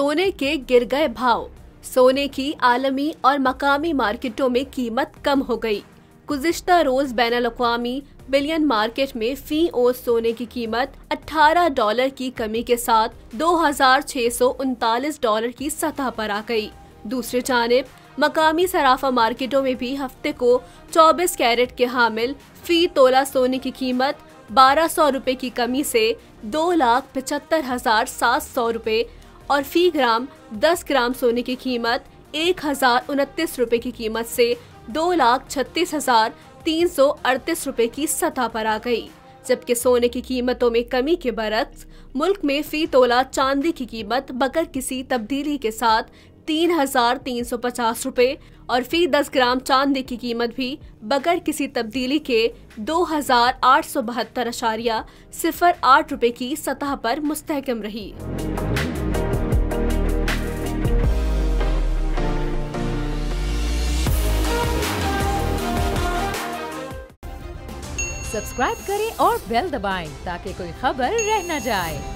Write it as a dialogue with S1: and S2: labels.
S1: सोने के गिर गए भाव। सोने की आलमी और मकामी मार्केटों में कीमत कम हो गई। गुज़िश्ता रोज बैनुल-अक़वामी बिलियन मार्केट में फी औंस सोने की कीमत $18 की कमी के साथ $2,639 की सतह पर आ गई। दूसरी जानिब मकामी सराफा मार्केटों में भी हफ्ते को 24 कैरेट के हामिल फी तोला सोने की कीमत 1200 रुपए की कमी से 2,75,700 रुपए और फी ग्राम 10 ग्राम सोने की कीमत 1,029 रुपए की कीमत से 2,36,338 रुपए की सतह पर आ गई। जबकि सोने की कीमतों में कमी के बरक्स मुल्क में फी तोला चांदी की कीमत बगैर किसी तब्दीली के साथ 3,350 रुपए और फी 10 ग्राम चांदी की कीमत भी बगैर किसी तब्दीली के 2,872.08 रुपए की सतह पर मुस्तहकम रही।
S2: सब्सक्राइब करें और बेल दबाएं ताकि कोई खबर रह न जाए।